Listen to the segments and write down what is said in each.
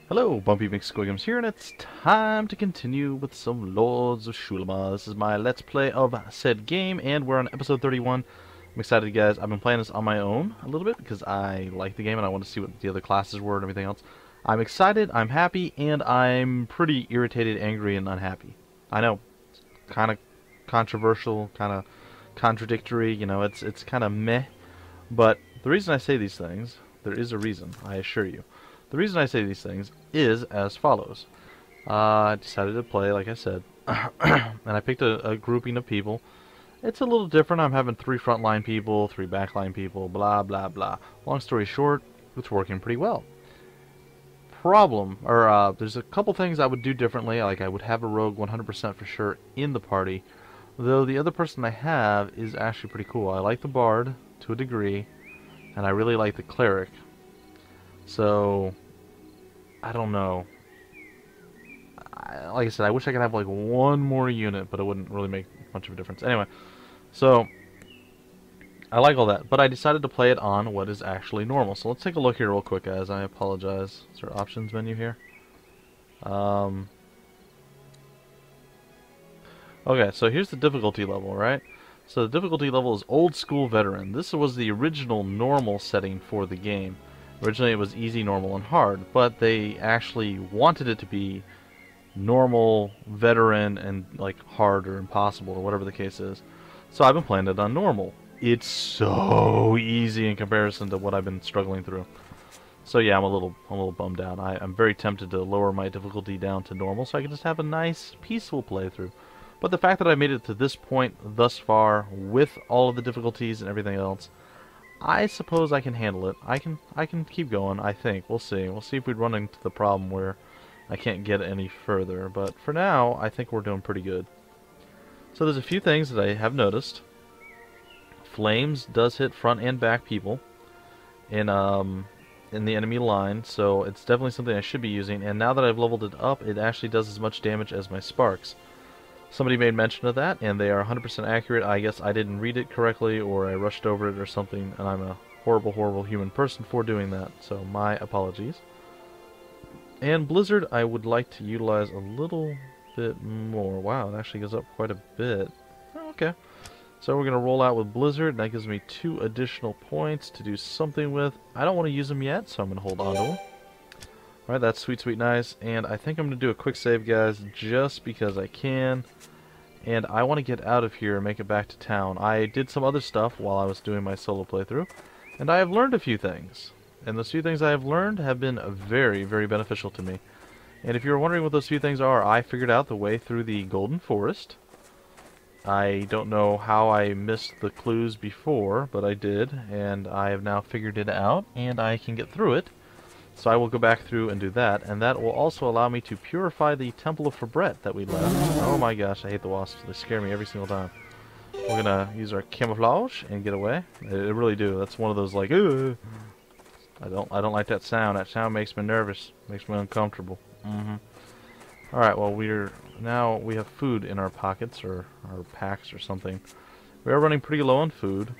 Hello, Bumpy McSquigums here, and it's time to continue with some Lords of Xulima. This is my Let's Play of said game, and we're on episode 31. I'm excited, guys. I've been playing this on my own a little bit because I like the game and I want to see what the other classes were and everything else. I'm excited, I'm happy, and I'm pretty irritated, angry, and unhappy. I know, kind of controversial, kind of contradictory, you know, it's kind of meh, but the reason I say these things, there is a reason, I assure you. The reason I say these things is as follows. I decided to play, like I said, and I picked a grouping of people. It's a little different. I'm having 3 frontline people, 3 backline people, blah, blah, blah. Long story short, it's working pretty well. There's a couple things I would do differently. Like, I would have a rogue 100% for sure in the party, though the other person I have is actually pretty cool. I like the bard to a degree, and I really like the cleric. So, I don't know. Like I said, I wish I could have like one more unit, but it wouldn't really make much of a difference. Anyway, so I like all that, but I decided to play it on what is actually normal. So let's take a look here real quick, guys. I apologize. Is there options menu here? Okay, so here's the difficulty level, right? So the difficulty level is Old School Veteran. This was the original normal setting for the game. Originally it was easy, normal, and hard, but they actually wanted it to be normal, veteran, and like hard or impossible or whatever the case is. So I've been playing it on normal. It's so easy in comparison to what I've been struggling through. So yeah, I'm a little bummed out. I'm very tempted to lower my difficulty down to normal so I can just have a nice, peaceful playthrough. But the fact that I made it to this point thus far with all of the difficulties and everything else, I suppose I can handle it. I can keep going, I think. We'll see. We'll see if we run into the problem where I can't get any further. But for now, I think we're doing pretty good. So there's a few things that I have noticed. Flames does hit front and back people in the enemy line, so it's definitely something I should be using. And now that I've leveled it up, it actually does as much damage as my sparks. Somebody made mention of that, and they are 100% accurate. I guess I didn't read it correctly, or I rushed over it or something, and I'm a horrible, horrible human person for doing that, so my apologies. And Blizzard, I would like to utilize a little bit more. Wow, it actually goes up quite a bit. Oh, okay. So we're going to roll out with Blizzard, and that gives me 2 additional points to do something with. I don't want to use them yet, so I'm going to hold on to them. Alright, that's sweet, sweet, nice. And I think I'm going to do a quick save, guys, just because I can. And I want to get out of here and make it back to town. I did some other stuff while I was doing my solo playthrough, and I have learned a few things. And those few things I have learned have been very, very beneficial to me. And if you're wondering what those few things are, I figured out the way through the Golden Forest. I don't know how I missed the clues before, but I did, and I have now figured it out, and I can get through it. So I will go back through and do that, and that will also allow me to purify the Temple of Fabret that we left. Oh my gosh, I hate the wasps. They scare me every single time. We're gonna use our camouflage and get away. They really do. That's one of those like, ugh. I don't like that sound. That sound makes me nervous. Makes me uncomfortable. Alright, well we have food in our pockets or our packs or something. We are running pretty low on food.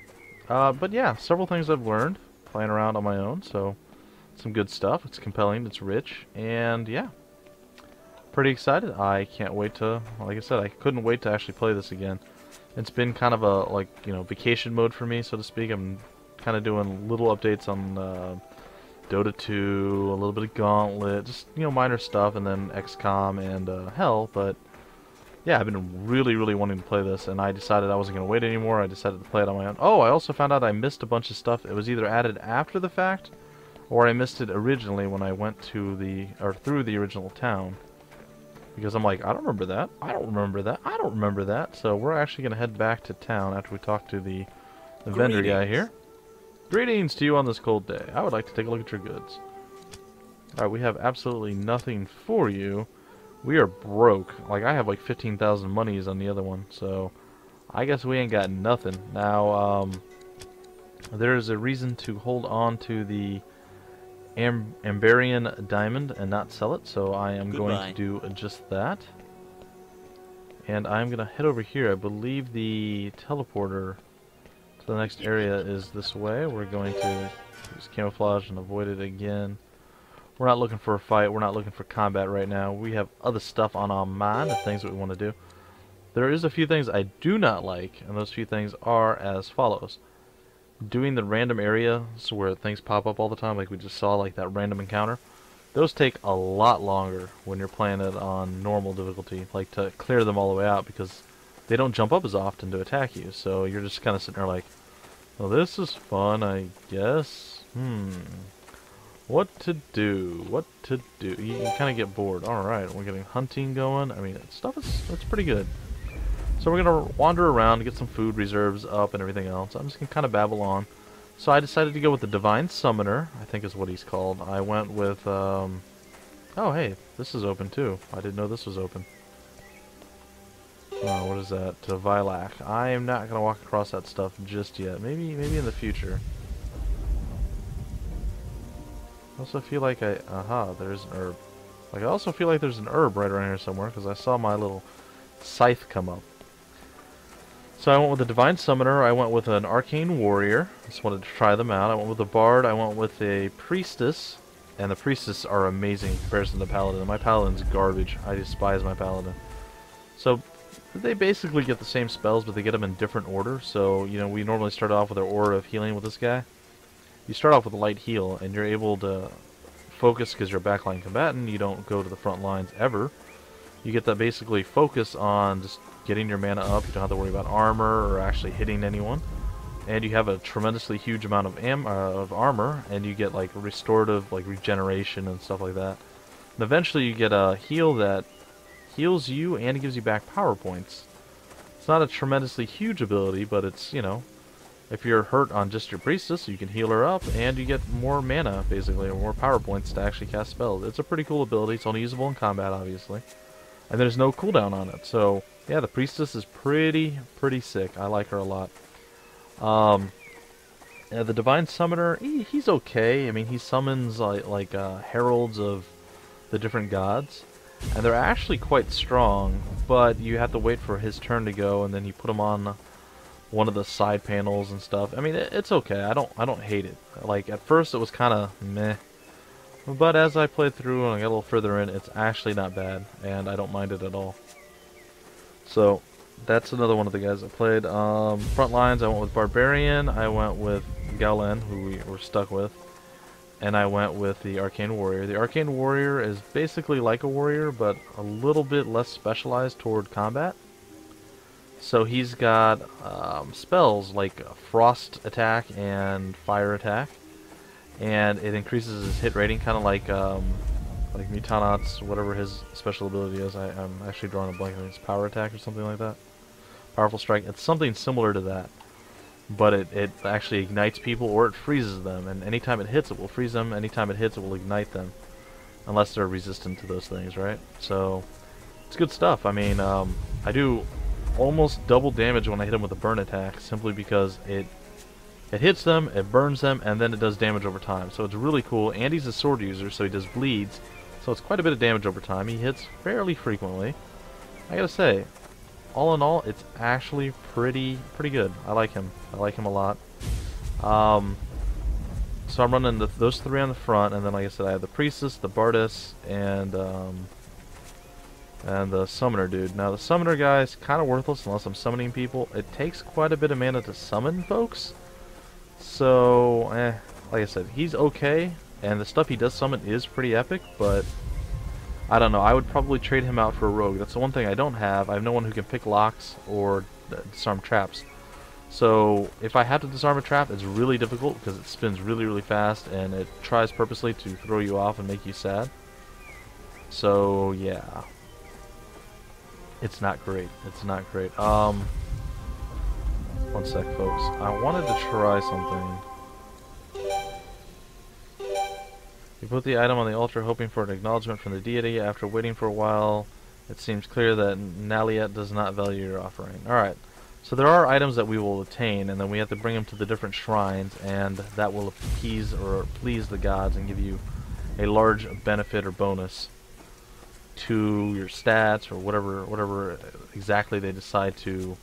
But yeah, several things I've learned playing around on my own, so some good stuff. It's compelling, it's rich, and yeah. Pretty excited. I can't wait to, like I said, I couldn't wait to actually play this again. It's been kind of a, like, you know, vacation mode for me, so to speak. I'm kind of doing little updates on Dota 2, a little bit of Gauntlet, just, you know, minor stuff, and then XCOM and Hell, but yeah, I've been really, really wanting to play this, and I decided I wasn't going to wait anymore. I decided to play it on my own. Oh, I also found out I missed a bunch of stuff. It was either added after the fact, or I missed it originally when I went to through the original town. Because I'm like, I don't remember that. I don't remember that. I don't remember that. So we're actually going to head back to town after we talk to the vendor guy here. Greetings to you on this cold day. I would like to take a look at your goods. Alright, we have absolutely nothing for you. We are broke. Like, I have like 15,000 monies on the other one. So I guess we ain't got nothing. Now, there's a reason to hold on to the Ambarian Diamond and not sell it, so I am going to do just that. And I'm going to head over here. I believe the teleporter to the next area is this way. We're going to use camouflage and avoid it again. We're not looking for a fight. We're not looking for combat right now. We have other stuff on our mind, the things that we want to do. There is a few things I do not like, and those few things are as follows. Doing the random areas where things pop up all the time, like we just saw, like that random encounter. Those take a lot longer when you're playing it on normal difficulty, like to clear them all the way out, because they don't jump up as often to attack you. So you're just kind of sitting there like, well, this is fun, I guess. What to do? What to do? You can kind of get bored. Alright, we're getting hunting going. I mean, that's pretty good. So we're going to wander around, get some food reserves up and everything else. I'm just going to kind of babble on. So I decided to go with the Divine Summoner, I think is what he's called. I went with, oh hey, this is open too. I didn't know this was open. Oh, what is that? Vilac. I am not going to walk across that stuff just yet. Maybe in the future. I also feel like there's an herb. Like, I also feel like there's an herb right around here somewhere, because I saw my little scythe come up. So I went with the Divine Summoner, I went with an Arcane Warrior, just wanted to try them out. I went with a Bard, I went with a Priestess, and the Priestess are amazing in comparison to the Paladin. My Paladin's garbage, I despise my Paladin. So they basically get the same spells, but they get them in different order. So, you know, we normally start off with our Aura of Healing with this guy. You start off with a light heal, and you're able to focus because you're a backline combatant, you don't go to the front lines ever. You get to basically focus on just getting your mana up, you don't have to worry about armor or actually hitting anyone. And you have a tremendously huge amount of armor, and you get like restorative, like regeneration and stuff like that. And eventually you get a heal that heals you and gives you back power points. It's not a tremendously huge ability, but it's, you know, if you're hurt on just your Priestess, you can heal her up, and you get more mana, basically, or more power points to actually cast spells. It's a pretty cool ability. It's only usable in combat, obviously. And there's no cooldown on it, so yeah, the Priestess is pretty sick. I like her a lot. Yeah, the Divine Summoner, he's okay. I mean, he summons like heralds of the different gods, and they're actually quite strong. But you have to wait for his turn to go, and then you put him on one of the side panels and stuff. I mean, it's okay. I don't hate it. Like at first, it was kind of meh. But as I played through and I got a little further in, it's actually not bad, and I don't mind it at all. So, that's another one of the guys I played. Front lines, I went with Barbarian, I went with Galen, who we were stuck with, and I went with the Arcane Warrior. The Arcane Warrior is basically like a warrior, but a little bit less specialized toward combat. So he's got spells like Frost attack and Fire attack. And it increases his hit rating, kind of like Mutanat's, whatever his special ability is. I'm actually drawing a blank. I think it's Power Attack or something like that. Powerful Strike. It's something similar to that. But it actually ignites people, or it freezes them. And anytime it hits, it will freeze them. Anytime it hits, it will ignite them. Unless they're resistant to those things, right? So, it's good stuff. I mean, I do almost double damage when I hit him with a burn attack, simply because it hits them, it burns them, and then it does damage over time. So it's really cool. And he's a sword user, so he does bleeds. So it's quite a bit of damage over time. He hits fairly frequently. I gotta say, all in all, it's actually pretty good. I like him. I like him a lot. So I'm running those three on the front, and then like I said, I have the Priestess, the Bardess, and the Summoner dude. Now the Summoner guy is kind of worthless unless I'm summoning people. It takes quite a bit of mana to summon folks. So, like I said, he's okay, and the stuff he does summon is pretty epic, but I don't know, I would probably trade him out for a rogue. That's the one thing I don't have. I have no one who can pick locks or disarm traps. So, if I have to disarm a trap, it's really difficult because it spins really fast, and it tries purposely to throw you off and make you sad. So, yeah. It's not great. It's not great. One sec, folks. I wanted to try something. You put the item on the altar hoping for an acknowledgement from the deity. After waiting for a while, it seems clear that Naliet does not value your offering. Alright, so there are items that we will attain, and then we have to bring them to the different shrines, and that will appease or please the gods and give you a large benefit or bonus to your stats or whatever exactly they decide to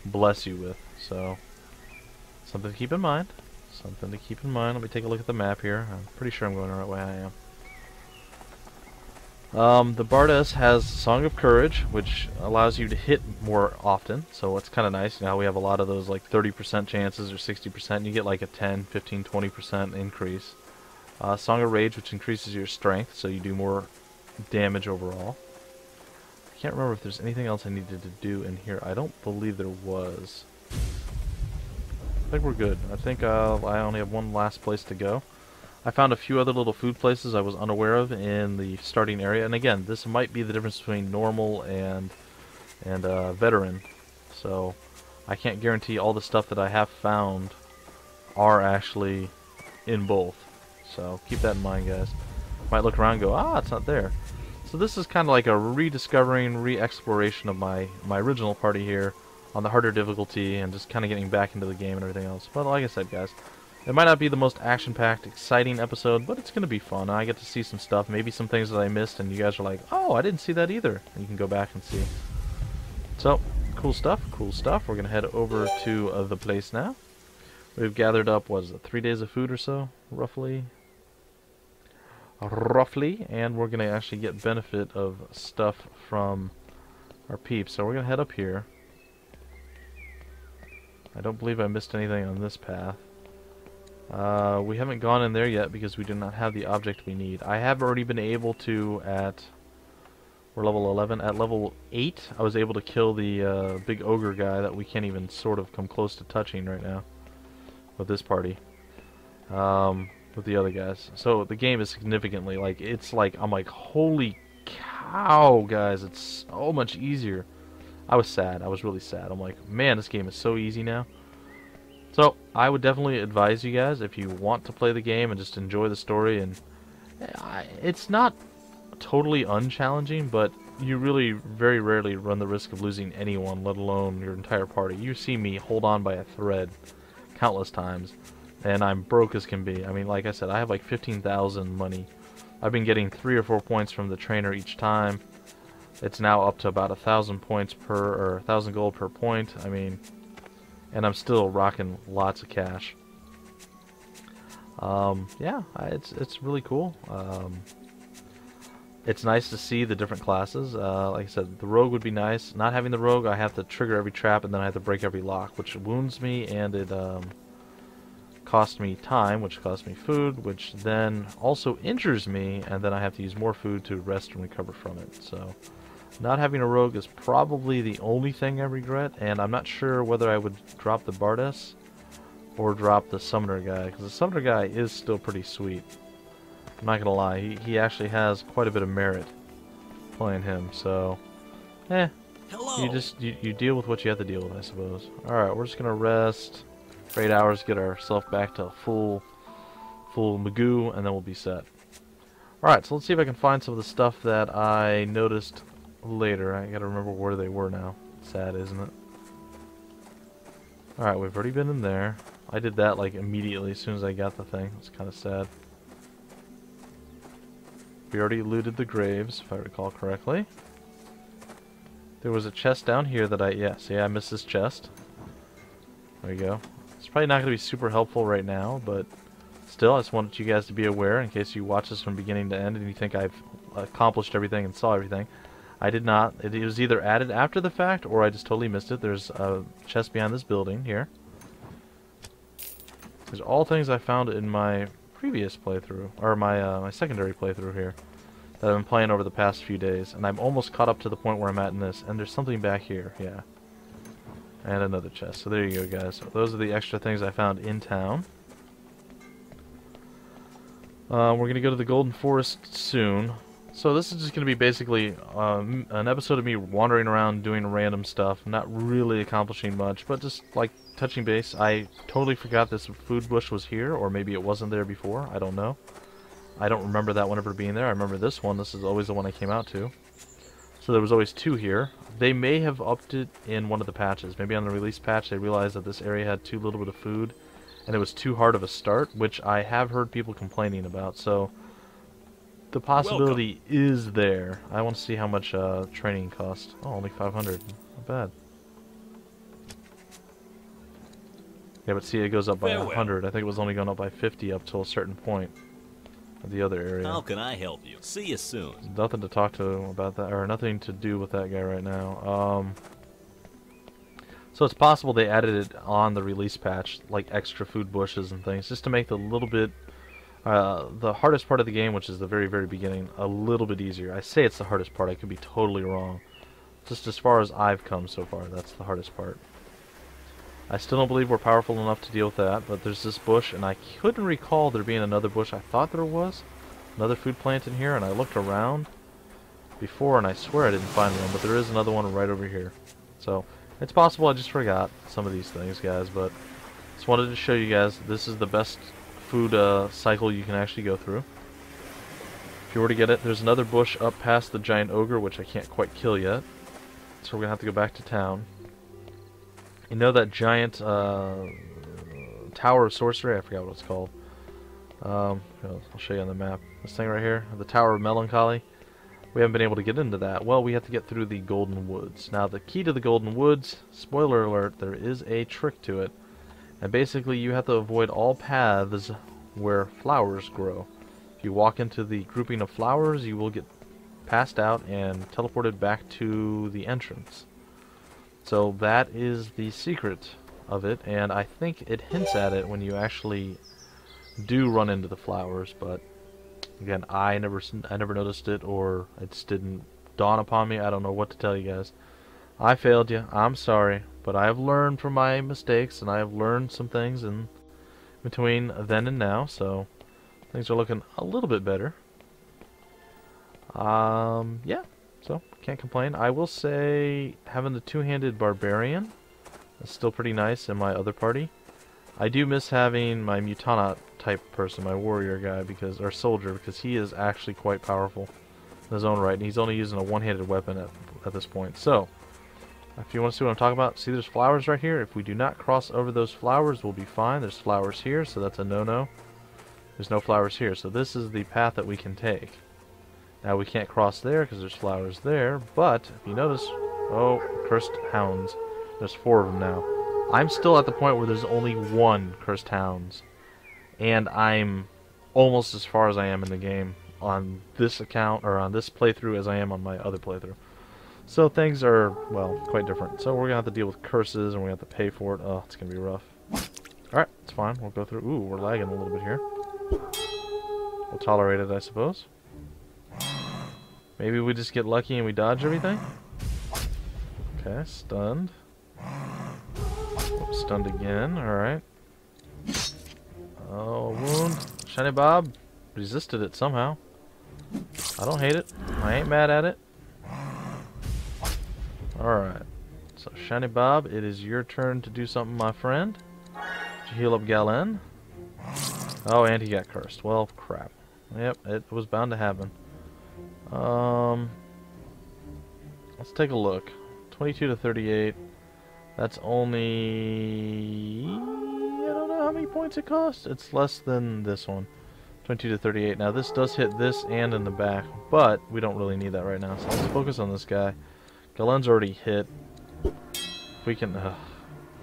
bless you with. So, something to keep in mind. Something to keep in mind. Let me take a look at the map here. I'm pretty sure I'm going the right way. I am. The Bardes has Song of Courage, which allows you to hit more often, so it's kind of nice. Now we have a lot of those like 30% chances or 60%, you get like a 10, 15, 20% increase. Song of Rage, which increases your strength, so you do more damage overall. I can't remember if there's anything else I needed to do in here. I don't believe there was. I think we're good. I think I only have one last place to go. I found a few other little food places I was unaware of in the starting area, and again, this might be the difference between normal and veteran. So I can't guarantee all the stuff that I have found are actually in both. So keep that in mind, guys. Might look around and go, ah, it's not there. So this is kind of like a rediscovering, re-exploration of my original party here on the harder difficulty and just kind of getting back into the game and everything else. But like I said, guys, it might not be the most action-packed, exciting episode, but it's going to be fun. I get to see some stuff, maybe some things that I missed, and you guys are like, oh, I didn't see that either. And you can go back and see. So, cool stuff, cool stuff. We're going to head over to the place now. We've gathered up, what is it, 3 days of food or so, roughly? And we're going to actually get benefit of stuff from our peeps. So we're going to head up here. I don't believe I missed anything on this path. We haven't gone in there yet because we do not have the object we need. I have already been able to, we're level 11, at level 8 I was able to kill the big ogre guy that we can't even sort of come close to touching right now with this party. With the other guys. So the game is significantly, like, it's like, I'm like, holy cow, guys, it's so much easier. I was sad. I was really sad. I'm like, man, this game is so easy now. So, I would definitely advise you guys, if you want to play the game and just enjoy the story, and it's not totally unchallenging, but you really very rarely run the risk of losing anyone, let alone your entire party. You see me hold on by a thread countless times, and I'm broke as can be. I mean, like I said, I have like 15,000 money. I've been getting 3 or 4 points from the trainer each time. It's now up to about 1,000 points per, or 1,000 gold per point. I mean, and I'm still rocking lots of cash. Yeah, it's really cool. It's nice to see the different classes. Like I said, the rogue would be nice. Not having the rogue, I have to trigger every trap and then I have to break every lock, which wounds me, and it costs me time, which costs me food, which then also injures me, and then I have to use more food to rest and recover from it. So not having a rogue is probably the only thing I regret, and I'm not sure whether I would drop the Bardes or drop the summoner guy, because the summoner guy is still pretty sweet. I'm not gonna lie, he actually has quite a bit of merit playing him, so hello. You deal with what you have to deal with, I suppose. Alright, we're just gonna rest for 8 hours, get ourselves back to full Magoo, and then we'll be set. Alright, so let's see if I can find some of the stuff that I noticed later. I gotta remember where they were now. Sad, isn't it? Alright, we've already been in there. I did that like immediately as soon as I got the thing. It's kind of sad. We already looted the graves, if I recall correctly. There was a chest down here that I missed this chest. There you go. It's probably not going to be super helpful right now, but still, I just wanted you guys to be aware in case you watch this from beginning to end and you think I've accomplished everything and saw everything. I did not. It was either added after the fact or I just totally missed it. There's a chest behind this building here. There's all things I found in my previous playthrough, or my secondary playthrough here, that I've been playing over the past few days, and I'm almost caught up to the point where I'm at in this, and there's something back here, yeah. And another chest. So there you go, guys. So those are the extra things I found in town. We're going to go to the Golden Forest soon. So this is just going to be basically an episode of me wandering around doing random stuff, not really accomplishing much, but just like touching base. I totally forgot this food bush was here, or maybe it wasn't there before. I don't know. I don't remember that one ever being there. I remember this one. This is always the one I came out to. So there was always 2 here. They may have upped it in one of the patches. Maybe on the release patch they realized that this area had too little bit of food, and it was too hard of a start, which I have heard people complaining about. So the possibility is there. I want to see how much training cost. Oh, only 500. Not bad. Yeah, but see, it goes up by 100. I think it was only going up by 50 up till a certain point. the other area. How can I help you? See you soon. There's nothing to talk to about that, or nothing to do with that guy right now. So it's possible they added it on the release patch, like extra food bushes and things, just to make the little bit, the hardest part of the game, which is the very, very beginning, a little bit easier. I say it's the hardest part, I could be totally wrong. Just as far as I've come so far, that's the hardest part. I still don't believe we're powerful enough to deal with that, but there's this bush, and I couldn't recall there being another bush. I thought there was another food plant in here, and I looked around before, and I swear I didn't find one, but there is another one right over here. So, it's possible I just forgot some of these things, guys, but just wanted to show you guys this is the best food cycle you can actually go through. If you were to get it, there's another bush up past the giant ogre, which I can't quite kill yet, so we're going to have to go back to town. You know that giant Tower of Sorcery? I forgot what it's called. I'll show you on the map. This thing right here, the Tower of Melancholy. We haven't been able to get into that. Well, we have to get through the Golden Woods. Now, the key to the Golden Woods, spoiler alert, there is a trick to it. And basically, you have to avoid all paths where flowers grow. If you walk into the grouping of flowers, you will get passed out and teleported back to the entrance. So that is the secret of it, and I think it hints at it when you actually do run into the flowers, but again, I never noticed it, or it just didn't dawn upon me. I don't know what to tell you guys. I failed you. I'm sorry, but I have learned from my mistakes, and I have learned some things in between then and now, so things are looking a little bit better. Yeah. So, can't complain. I will say having the two-handed barbarian is still pretty nice in my other party. I do miss having my Mutana type person, my warrior guy, because, or soldier, because he is actually quite powerful in his own right, and he's only using a one-handed weapon at this point. So, if you want to see what I'm talking about, see there's flowers right here. If we do not cross over those flowers, we'll be fine. There's flowers here, so that's a no-no. There's no flowers here, so this is the path that we can take. Now we can't cross there because there's flowers there, but if you notice, oh, cursed hounds. There's 4 of them now. I'm still at the point where there's only 1 cursed hounds, and I'm almost as far as I am in the game on this account, or on this playthrough, as I am on my other playthrough. So things are, well, quite different. So we're gonna have to deal with curses, and we're gonna have to pay for it. Oh, it's gonna be rough. Alright, it's fine. We'll go through. Ooh, we're lagging a little bit here. We'll tolerate it, I suppose. Maybe we just get lucky and we dodge everything? Okay, stunned. Oops, stunned again, alright. Oh, a wound. Shiny Bob resisted it somehow. I don't hate it. I ain't mad at it. Alright. So, Shiny Bob, it is your turn to do something, my friend. Did you heal up Galen? Oh, and he got cursed. Well, crap. Yep, it was bound to happen. Let's take a look. 22 to 38. That's only... I don't know how many points it costs. It's less than this one. 22 to 38. Now this does hit this and in the back, but we don't really need that right now. So let's focus on this guy. Galen's already hit. If we can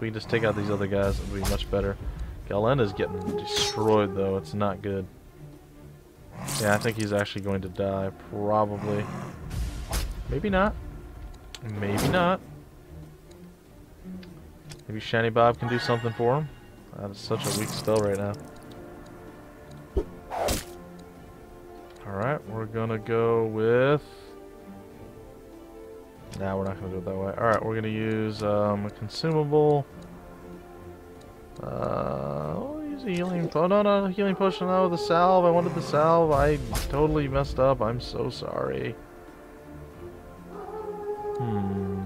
just take out these other guys, it'll be much better. Galen is getting destroyed though. It's not good. Yeah, I think he's actually going to die, probably. Maybe not. Maybe not. Maybe Shiny Bob can do something for him. That is such a weak spell right now. Alright, we're gonna go with... Nah, we're not gonna do it that way. Alright, we're gonna use a consumable. Use a healing. Oh no, healing potion. No, the salve. I wanted the salve. I totally messed up. I'm so sorry. You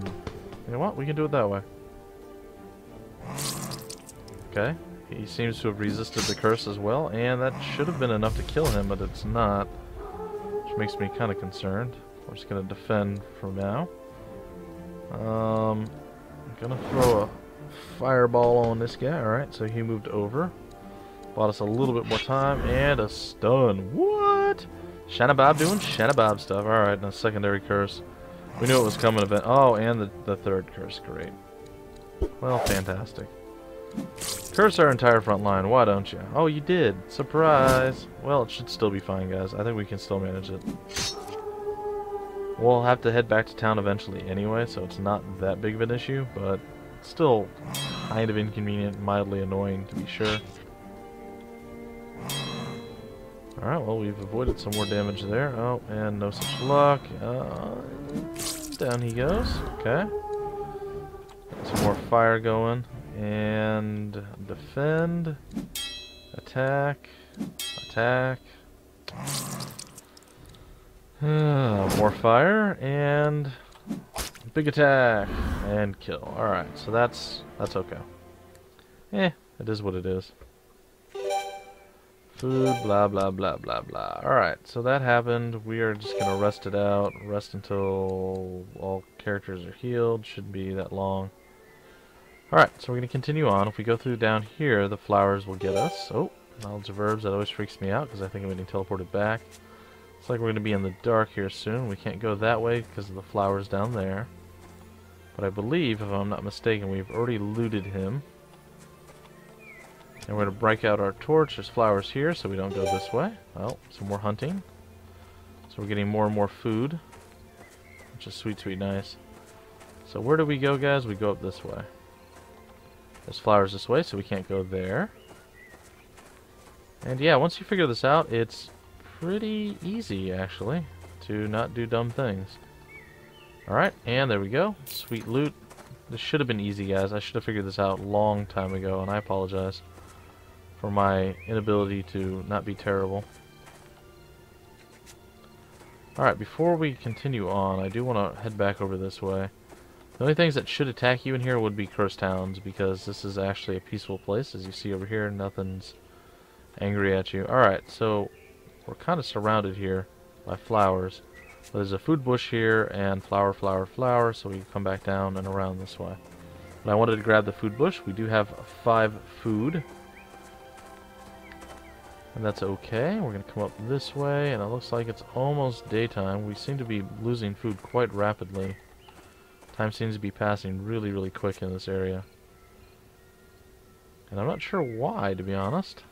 know what? We can do it that way. Okay. He seems to have resisted the curse as well, and that should have been enough to kill him, but it's not. Which makes me kind of concerned. We're just gonna defend for now. I'm gonna throw a fireball on this guy. Alright, so he moved over. Bought us a little bit more time, and a stun. What? Shiny Bob doing Shiny Bob stuff. Alright, now secondary curse. We knew it was coming. Oh, and the third curse. Great. Well, fantastic. Curse our entire front line, why don't you? Oh, you did. Surprise! Well, it should still be fine, guys. I think we can still manage it. We'll have to head back to town eventually anyway, so it's not that big of an issue, but still kind of inconvenient, mildly annoying to be sure. Alright, well, we've avoided some more damage there. Oh, and no such luck. Down he goes. Okay. Some more fire going. And defend. Attack. Attack. More fire. And big attack. And kill. Alright, so that's okay. It is what it is. Food, blah, blah, blah, blah, blah. Alright, so that happened. We are just going to rest it out. Rest until all characters are healed. Shouldn't be that long. Alright, so we're going to continue on. If we go through down here, the flowers will get us. Oh, knowledge of herbs. That always freaks me out because I think I'm getting teleported back. Looks like we're going to be in the dark here soon. We can't go that way because of the flowers down there. But I believe, if I'm not mistaken, we've already looted him. And we're going to break out our torch. There's flowers here, so we don't go this way. Well, some more hunting. So we're getting more and more food. Which is sweet, sweet nice. So where do we go, guys? We go up this way. There's flowers this way, so we can't go there. And yeah, once you figure this out, it's pretty easy, actually, to not do dumb things. Alright, and there we go. Sweet loot. This should have been easy, guys. I should have figured this out a long time ago, and I apologize for my inability to not be terrible. Alright, before we continue on, I do want to head back over this way. The only things that should attack you in here would be cursed hounds, because this is actually a peaceful place. As you see over here, nothing's angry at you. Alright, so we're kind of surrounded here by flowers. There's a food bush here, and flower, flower, flower, so we can come back down and around this way. But I wanted to grab the food bush. We do have 5 food. And that's okay. We're going to come up this way, and it looks like it's almost daytime. We seem to be losing food quite rapidly. Time seems to be passing really, really quick in this area. And I'm not sure why, to be honest.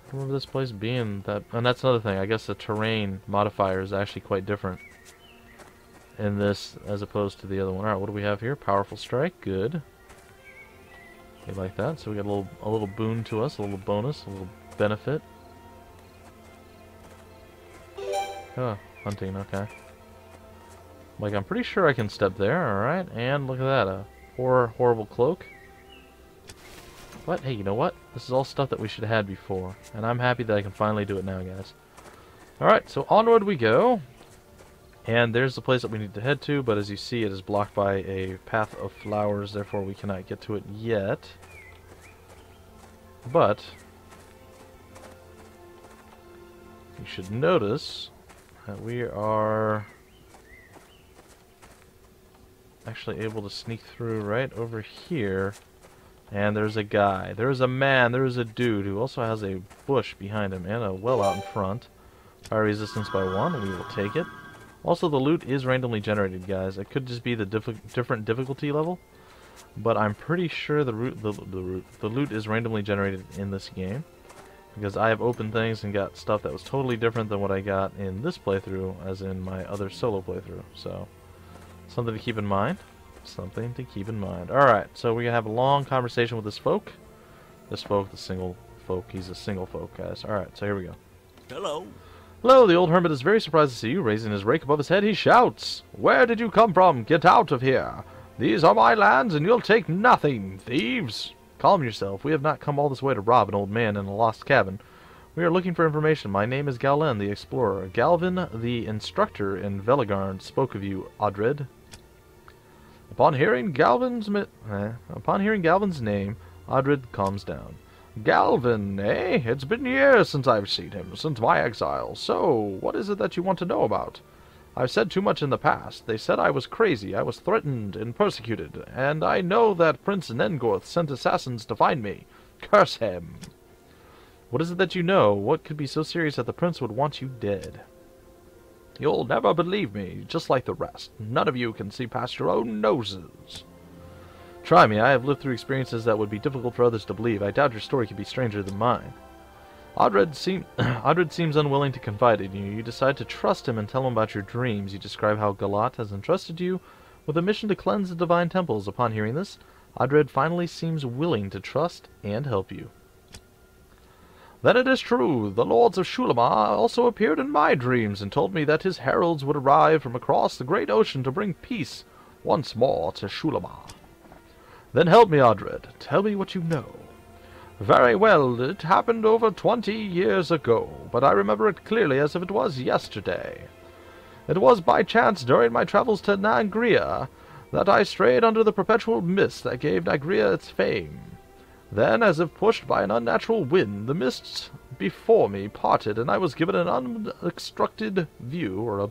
I remember this place being that... And that's another thing. I guess the terrain modifier is actually quite different in this as opposed to the other one. Alright, what do we have here? Powerful strike. Good. We like that. So we got a little boon to us, a little bonus, a little benefit. Oh, hunting, okay. Like, I'm pretty sure I can step there, alright. And look at that, a horrible cloak. But, hey, you know what? This is all stuff that we should have had before. And I'm happy that I can finally do it now, guys. Alright, so onward we go. And there's the place that we need to head to, but as you see, it is blocked by a path of flowers, therefore we cannot get to it yet. But you should notice that we are actually able to sneak through right over here. And there's a guy, there's a man, there's a dude who also has a bush behind him and a well out in front. Fire resistance by 1, we will take it. Also, the loot is randomly generated, guys. It could just be the different difficulty level, but I'm pretty sure the loot is randomly generated in this game, because I have opened things and got stuff that was totally different than what I got in this playthrough, as in my other solo playthrough. So, something to keep in mind. Something to keep in mind. Alright, so we're going to have a long conversation with this folk. This folk, the single folk. He's a single folk, guys. Alright, so here we go. Hello. Hello, the old hermit is very surprised to see you. Raising his rake above his head, he shouts, "Where did you come from? Get out of here! These are my lands, and you'll take nothing, thieves!" Calm yourself. We have not come all this way to rob an old man in a lost cabin. We are looking for information. My name is Galen, the explorer. Galvin, the instructor in Velagarn, spoke of you, Odred. Upon hearing Galvin's name, Odred calms down. Galvin, eh? It's been years since I've seen him, since my exile. So, what is it that you want to know about? I've said too much in the past. They said I was crazy, I was threatened and persecuted, and I know that Prince Nengorth sent assassins to find me. Curse him! What is it that you know? What could be so serious that the prince would want you dead? You'll never believe me, just like the rest. None of you can see past your own noses. Try me, I have lived through experiences that would be difficult for others to believe. I doubt your story could be stranger than mine. Odred seems unwilling to confide in you. You decide to trust him and tell him about your dreams. You describe how Galat has entrusted you with a mission to cleanse the divine temples. Upon hearing this, Odred finally seems willing to trust and help you. Then it is true. The Lords of Xulima also appeared in my dreams and told me that his heralds would arrive from across the great ocean to bring peace once more to Xulima. Then help me, Odred. Tell me what you know. Very well, it happened over 20 years ago, but I remember it clearly as if it was yesterday. It was by chance during my travels to Nangria that I strayed under the perpetual mist that gave Nangria its fame. Then, as if pushed by an unnatural wind, the mists before me parted, and I was given an unobstructed view of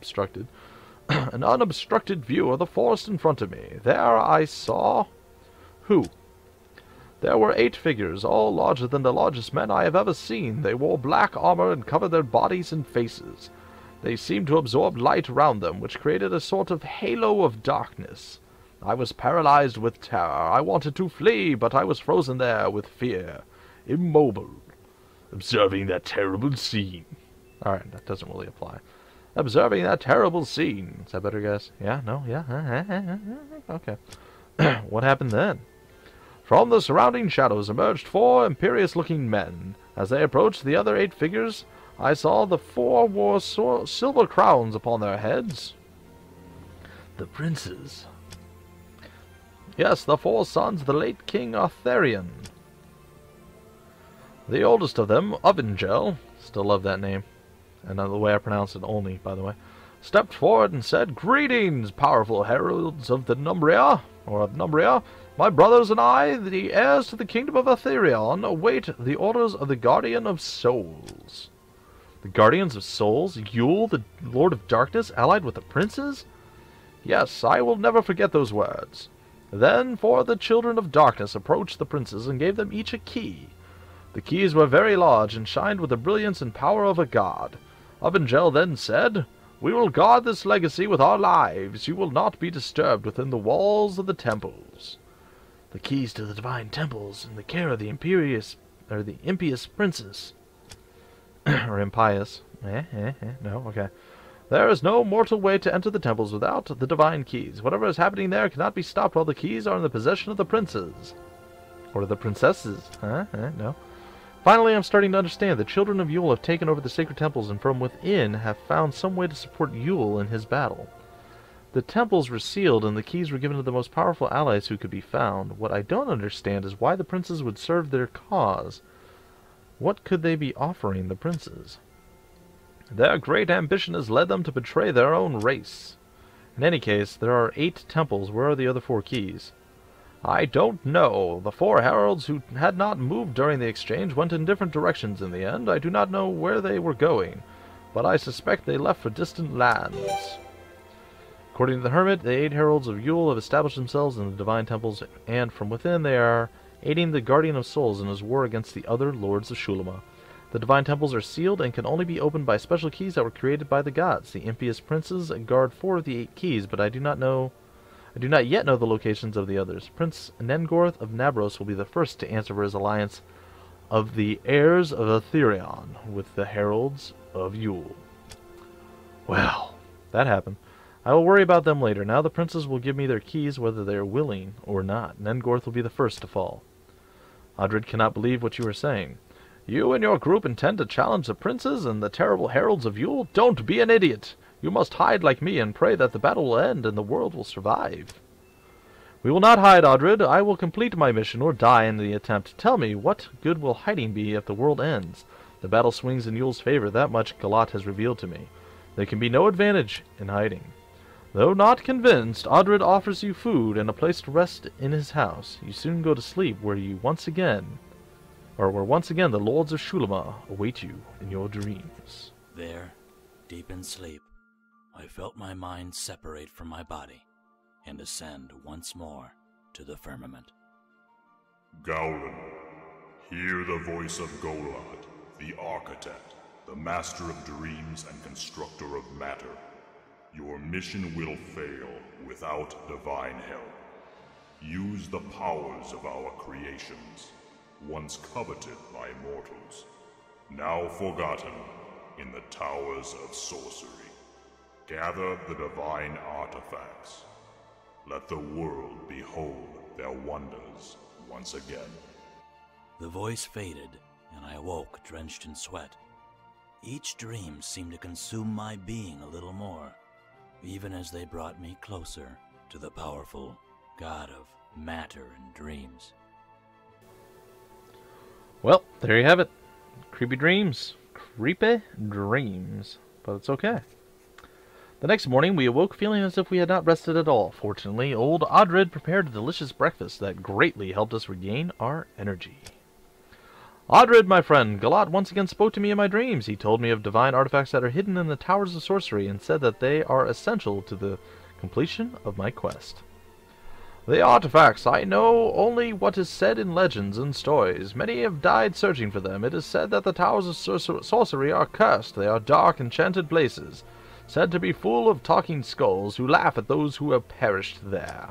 the forest in front of me. There I saw... Who? There were 8 figures, all larger than the largest men I have ever seen. They wore black armor and covered their bodies and faces. They seemed to absorb light around them, which created a sort of halo of darkness. I was paralyzed with terror. I wanted to flee, but I was frozen there with fear, immobile, observing that terrible scene. Alright, that doesn't really apply. Observing that terrible scene. Is that better, guys? Yeah? No? Yeah? Okay. What happened then? From the surrounding shadows emerged 4 imperious-looking men. As they approached the other 8 figures, I saw the 4 wore silver crowns upon their heads. The princes. Yes, the 4 sons of the late King Arthurian. The oldest of them, Ovingel, still love that name, and the way I pronounce it only, by the way, stepped forward and said, "Greetings, powerful heralds of the Numbria, or of Numbria. My brothers and I, the heirs to the kingdom of Arthurian, await the orders of the Guardian of Souls." The Guardians of Souls? Yule, the Lord of Darkness, allied with the princes? Yes, I will never forget those words. Then 4 of the children of darkness approached the princes and gave them each a key. The keys were very large and shined with the brilliance and power of a god. Ovingel then said, "We will guard this legacy with our lives. You will not be disturbed within the walls of the temples." The keys to the divine temples in the care of the impious princes. Or impious. No, okay. There is no mortal way to enter the temples without the divine keys. Whatever is happening there cannot be stopped while the keys are in the possession of the princes. Or the princesses. No. Finally, I'm starting to understand. The children of Yule have taken over the sacred temples and from within have found some way to support Yule in his battle. The temples were sealed and the keys were given to the most powerful allies who could be found. What I don't understand is why the princes would serve their cause. What could they be offering the princes? Their great ambition has led them to betray their own race. In any case, there are 8 temples. Where are the other 4 keys? I don't know. The 4 heralds who had not moved during the exchange went in different directions in the end. I do not know where they were going, but I suspect they left for distant lands. According to the Hermit, the 8 heralds of Yule have established themselves in the divine temples, and from within they are aiding the Guardian of Souls in his war against the other Lords of Xulima. The divine temples are sealed and can only be opened by special keys that were created by the gods. The impious princes guard 4 of the 8 keys, but I do not yet know the locations of the others. Prince Nengorth of Nabros will be the first to answer for his alliance of the heirs of Arthurian with the heralds of Yule. Well, that happened. I will worry about them later. Now the princes will give me their keys whether they are willing or not. Nengorth will be the first to fall. Odred cannot believe what you are saying. You and your group intend to challenge the princes and the terrible heralds of Yule? Don't be an idiot! You must hide like me and pray that the battle will end and the world will survive. We will not hide, Odred. I will complete my mission or die in the attempt. Tell me, what good will hiding be if the world ends? The battle swings in Yule's favor. That much Galat has revealed to me. There can be no advantage in hiding. Though not convinced, Odred offers you food and a place to rest in his house. You soon go to sleep where once again the Lords of Xulima await you in your dreams. There, deep in sleep, I felt my mind separate from my body and ascend once more to the firmament. Gowlin, hear the voice of Golod, the architect, the master of dreams and constructor of matter. Your mission will fail without divine help. use the powers of our creations, once coveted by mortals, now forgotten in the towers of sorcery. Gather the divine artifacts. Let the world behold their wonders once again. The voice faded, and I awoke drenched in sweat. Each dream seemed to consume my being a little more, even as they brought me closer to the powerful god of matter and dreams. Well, there you have it. Creepy dreams. Creepy dreams. But it's okay. The next morning, we awoke feeling as if we had not rested at all. Fortunately, old Odrid prepared a delicious breakfast that greatly helped us regain our energy. Odrid, my friend, Galat once again spoke to me in my dreams. He told me of divine artifacts that are hidden in the towers of sorcery and said that they are essential to the completion of my quest. The artifacts, I know only what is said in legends and stories. Many have died searching for them. It is said that the towers of sorcery are cursed. They are dark, enchanted places, said to be full of talking skulls who laugh at those who have perished there.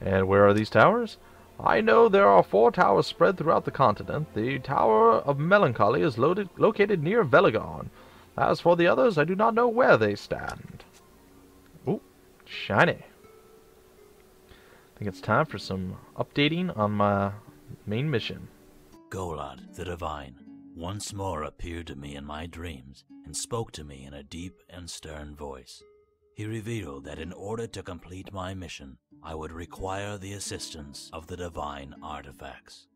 And where are these towers? I know there are 4 towers spread throughout the continent. The Tower of Melancholy is located near Velagon. As for the others, I do not know where they stand. Ooh, shiny. I think it's time for some updating on my main mission. Golod, the Divine, once more appeared to me in my dreams and spoke to me in a deep and stern voice. He revealed that in order to complete my mission, I would require the assistance of the divine artifacts.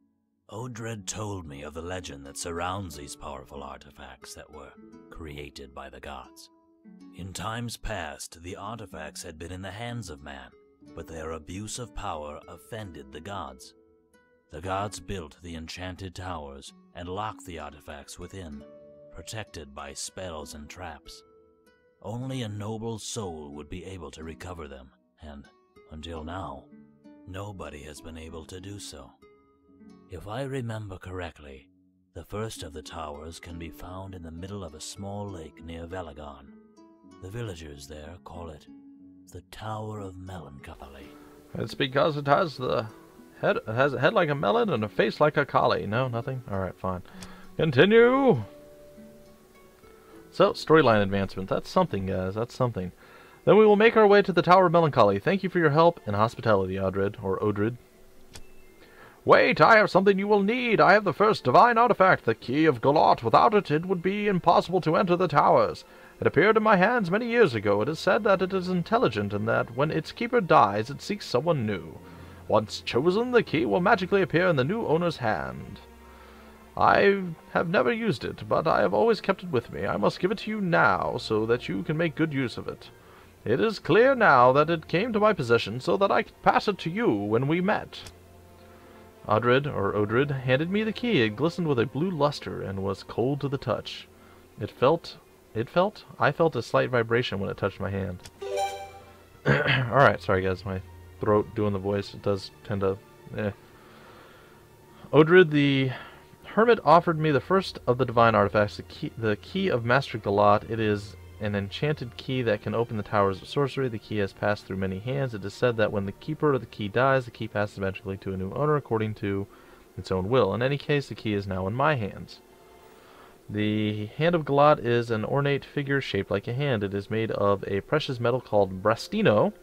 Odred told me of the legend that surrounds these powerful artifacts that were created by the gods. In times past, the artifacts had been in the hands of man, but their abuse of power offended the gods. The gods built the enchanted towers and locked the artifacts within, protected by spells and traps. Only a noble soul would be able to recover them, and, until now, nobody has been able to do so. If I remember correctly, the first of the towers can be found in the middle of a small lake near Velagon. The villagers there call it the Tower of Melancholy. It's because it has a head like a melon and a face like a collie. No, nothing? Alright, fine. Continue! So, storyline advancement. That's something, guys. That's something. Then we will make our way to the Tower of Melancholy. Thank you for your help and hospitality, Odrid, or Odrid. Wait, I have something you will need. I have the first divine artifact, the Key of Galat. Without it, it would be impossible to enter the towers. It appeared in my hands many years ago. It is said that it is intelligent and that when its keeper dies, it seeks someone new. Once chosen, the key will magically appear in the new owner's hand. I have never used it, but I have always kept it with me. I must give it to you now, so that you can make good use of it. It is clear now that it came to my possession, so that I could pass it to you when we met. Odrid, or Odrid, handed me the key. It glistened with a blue luster and was cold to the touch. I felt a slight vibration when it touched my hand. Alright, sorry guys, my throat doing the voice, it does tend to... Odrid the Hermit offered me the first of the divine artifacts, the key of Master Galat. It is an enchanted key that can open the towers of sorcery. The key has passed through many hands. It is said that when the keeper of the key dies, the key passes magically to a new owner according to its own will. In any case, the key is now in my hands. The Hand of Galat is an ornate figure shaped like a hand. It is made of a precious metal called brastino,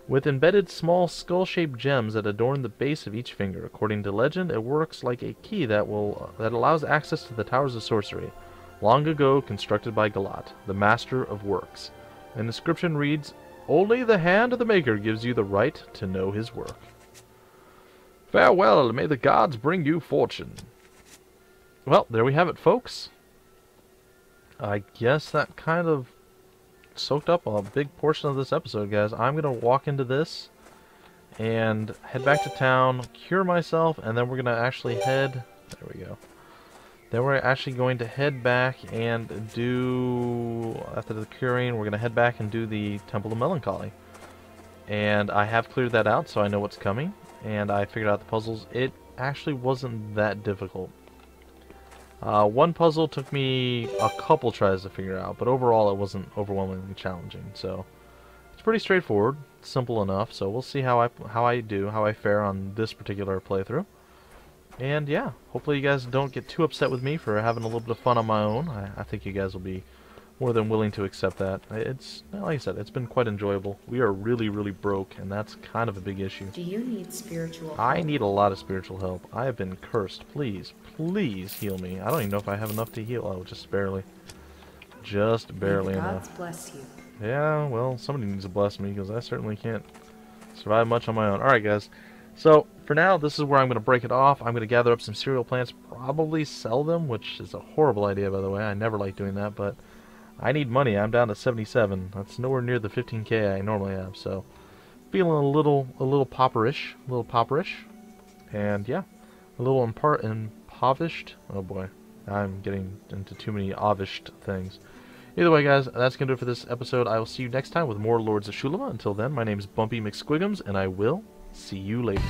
with embedded small skull-shaped gems that adorn the base of each finger. According to legend, it works like a key that allows access to the Towers of Sorcery, long ago constructed by Galat, the Master of Works. An inscription reads, "Only the hand of the Maker gives you the right to know his work." Farewell, may the gods bring you fortune. Well, there we have it, folks. I guess that kind of soaked up a big portion of this episode, guys. I'm going to walk into this and head back to town, cure myself, and then we're going to actually head... There we go. Then we're actually going to head back and do... After the curing, we're going to head back and do the Temple of Melancholy. And I have cleared that out, so I know what's coming. And I figured out the puzzles. It actually wasn't that difficult. One puzzle took me a couple tries to figure out, but overall it wasn't overwhelmingly challenging. So, It's pretty straightforward, simple enough. So we'll see how I fare on this particular playthrough. And yeah, hopefully you guys don't get too upset with me for having a little bit of fun on my own. I think you guys will be more than willing to accept that. It's, like I said, it's been quite enjoyable. We are really, really broke, and that's kind of a big issue. Do you need spiritual help? I need a lot of spiritual help. I have been cursed. Please, please heal me. I don't even know if I have enough to heal. Oh, just barely. Just barely enough. Gods bless you. Yeah, well, somebody needs to bless me, because I certainly can't survive much on my own. Alright, guys. So, for now, this is where I'm going to break it off. I'm going to gather up some cereal plants, probably sell them, which is a horrible idea, by the way. I never like doing that, but I need money. I'm down to 77. That's nowhere near the 15k I normally have, so feeling a little popperish, and yeah, a little impoverished. Oh boy, I'm getting into too many ovished things. Either way, guys, that's gonna do it for this episode. I will see you next time with more Lords of Xulima. Until then, my name is Bumpy McSquigums, and I will see you later.